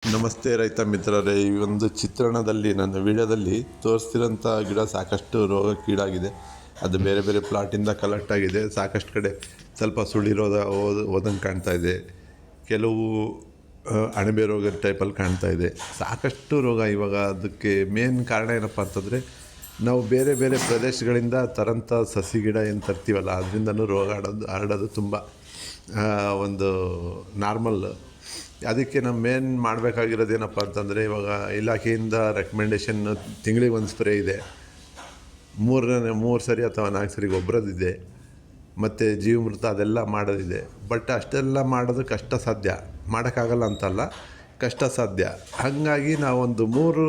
ನಮಸ್ತೆ ರೈತ ಮಿತ್ರರೇ. ಈ ಒಂದು ಚಿತ್ರಣದಲ್ಲಿ ನನ್ನ ವಿಡಿಯೋದಲ್ಲಿ ತೋರಿಸ್ತಿರೋಂಥ ಗಿಡ ಸಾಕಷ್ಟು ರೋಗಕ್ಕೀಡಾಗಿದೆ. ಅದು ಬೇರೆ ಬೇರೆ ಪ್ಲಾಟಿಂದ ಕಲೆಕ್ಟ್ ಆಗಿದೆ. ಸಾಕಷ್ಟು ಕಡೆ ಸ್ವಲ್ಪ ಸುಳಿರೋದ ಹೋದಂಗೆ ಕಾಣ್ತಾ ಇದೆ. ಕೆಲವು ಅಣಬೆ ರೋಗದ ಟೈಪಲ್ಲಿ ಕಾಣ್ತಾ ಇದೆ. ಸಾಕಷ್ಟು ರೋಗ ಇವಾಗ. ಅದಕ್ಕೆ ಮೇನ್ ಕಾರಣ ಏನಪ್ಪ ಅಂತಂದರೆ, ನಾವು ಬೇರೆ ಬೇರೆ ಪ್ರದೇಶಗಳಿಂದ ತರಂಥ ಸಸಿ ಗಿಡ ಏನು ತರ್ತೀವಲ್ಲ, ಅದರಿಂದನೂ ರೋಗ ಹರಡೋದು ತುಂಬ ಒಂದು ನಾರ್ಮಲ್. ಅದಕ್ಕೆ ನಾವು ಮೇನ್ ಮಾಡಬೇಕಾಗಿರೋದೇನಪ್ಪ ಅಂತಂದರೆ, ಇವಾಗ ಇಲಾಖೆಯಿಂದ ರೆಕಮೆಂಡೇಷನ್ ತಿಂಗಳಿಗೆ ಒಂದು ಸ್ಪ್ರೇ ಇದೆ, ಮೂರು ಸರಿ ಅಥವಾ 4 ಸರಿ ಗೊಬ್ಬರದಿದೆ, ಮತ್ತು ಜೀವಾಮೃತ ಅದೆಲ್ಲ ಮಾಡೋದಿದೆ. ಬಟ್ ಅಷ್ಟೆಲ್ಲ ಮಾಡೋದು ಕಷ್ಟ ಸಾಧ್ಯ. ಮಾಡೋಕ್ಕಾಗಲ್ಲ ಅಂತಲ್ಲ, ಕಷ್ಟ ಸಾಧ್ಯ. ಹಾಗಾಗಿ ನಾವೊಂದು 3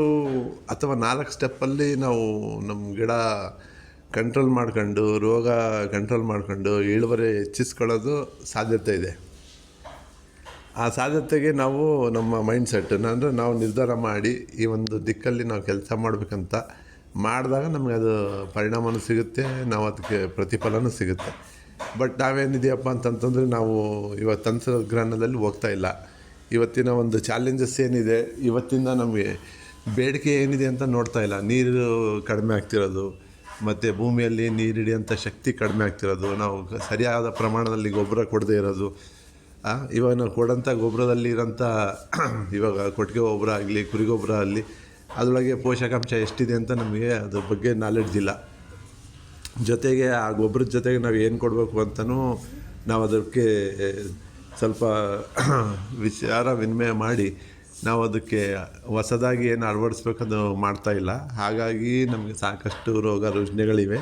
ಅಥವಾ 4 ಸ್ಟೆಪ್ಪಲ್ಲಿ ನಾವು ನಮ್ಮ ಗಿಡ ಕಂಟ್ರೋಲ್ ಮಾಡ್ಕೊಂಡು, ರೋಗ ಕಂಟ್ರೋಲ್ ಮಾಡ್ಕೊಂಡು ಇಳುವರಿ ಹೆಚ್ಚಿಸ್ಕೊಳ್ಳೋದು ಸಾಧ್ಯತೆ ಇದೆ. ಆ ಸಾಧ್ಯತೆಗೆ ನಾವು ನಮ್ಮ ಮೈಂಡ್ಸೆಟ್ಟನ್ನು ಅಂದರೆ ನಾವು ನಿರ್ಧಾರ ಮಾಡಿ ಈ ಒಂದು ದಿಕ್ಕಲ್ಲಿ ನಾವು ಕೆಲಸ ಮಾಡಬೇಕಂತ ಮಾಡಿದಾಗ ನಮಗೆ ಅದು ಪರಿಣಾಮನೂ ಸಿಗುತ್ತೆ, ನಾವು ಅದಕ್ಕೆ ಪ್ರತಿಫಲನೂ ಸಿಗುತ್ತೆ. ಬಟ್ ನಾವೇನಿದೆಯಪ್ಪ ಅಂತಂತಂದರೆ, ನಾವು ಇವತ್ತು ತಂತ್ರಜ್ಞಾನದಲ್ಲಿ ಹೋಗ್ತಾ ಇಲ್ಲ. ಇವತ್ತಿನ ಒಂದು ಚಾಲೆಂಜಸ್ ಏನಿದೆ, ಇವತ್ತಿಂದ ನಮಗೆ ಬೇಡಿಕೆ ಏನಿದೆ ಅಂತ ನೋಡ್ತಾ ಇಲ್ಲ. ನೀರು ಕಡಿಮೆ ಆಗ್ತಿರೋದು, ಮತ್ತು ಭೂಮಿಯಲ್ಲಿ ನೀರು ಹಿಡಿಯೋಂಥ ಶಕ್ತಿ ಕಡಿಮೆ ಆಗ್ತಿರೋದು, ನಾವು ಸರಿಯಾದ ಪ್ರಮಾಣದಲ್ಲಿ ಗೊಬ್ಬರ ಕೊಡದೇ ಇರೋದು. ಇವಾಗ ನಾವು ಕೊಡೋಂಥ ಗೊಬ್ಬರದಲ್ಲಿ ಇರೋಂಥ ಇವಾಗ ಕೊಟ್ಟಿಗೆ ಗೊಬ್ಬರ ಆಗಲಿ, ಕುರಿ ಗೊಬ್ಬರ ಆಗಲಿ, ಅದರೊಳಗೆ ಪೋಷಕಾಂಶ ಎಷ್ಟಿದೆ ಅಂತ ನಮಗೆ ಅದ್ರ ಬಗ್ಗೆ ನಾಲೆಡ್ಜ್ ಇಲ್ಲ. ಜೊತೆಗೆ ಆ ಗೊಬ್ಬರದ ಜೊತೆಗೆ ನಾವು ಏನು ಕೊಡಬೇಕು ಅಂತಲೂ ನಾವು ಅದಕ್ಕೆ ಸ್ವಲ್ಪ ವಿಚಾರ ವಿನಿಮಯ ಮಾಡಿ ನಾವು ಅದಕ್ಕೆ ಹೊಸದಾಗಿ ಏನು ಅಳವಡಿಸ್ಬೇಕದು ಮಾಡ್ತಾಯಿಲ್ಲ. ಹಾಗಾಗಿ ನಮಗೆ ಸಾಕಷ್ಟು ರೋಗ ರುಜಿನಗಳಿವೆ.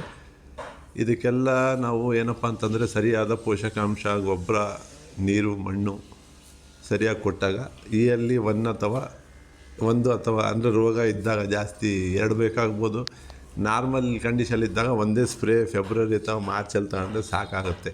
ಇದಕ್ಕೆಲ್ಲ ನಾವು ಏನಪ್ಪ ಅಂತಂದರೆ, ಸರಿಯಾದ ಪೋಷಕಾಂಶ, ಗೊಬ್ಬರ, ನೀರು, ಮಣ್ಣು ಸರಿಯಾಗಿ ಕೊಟ್ಟಾಗ ಅಲ್ಲಿ ಒಂದು ಅಥವಾ ಅಂದರೆ ರೋಗ ಇದ್ದಾಗ ಜಾಸ್ತಿ 2 ಬೇಕಾಗ್ಬೋದು. ನಾರ್ಮಲ್ ಕಂಡೀಷನ್ ಇದ್ದಾಗ ಒಂದೇ ಸ್ಪ್ರೇ ಫೆಬ್ರವರಿ ಅಥವಾ ಮಾರ್ಚಲ್ಲಿ ತಗೊಂಡ್ರೆ ಸಾಕಾಗುತ್ತೆ.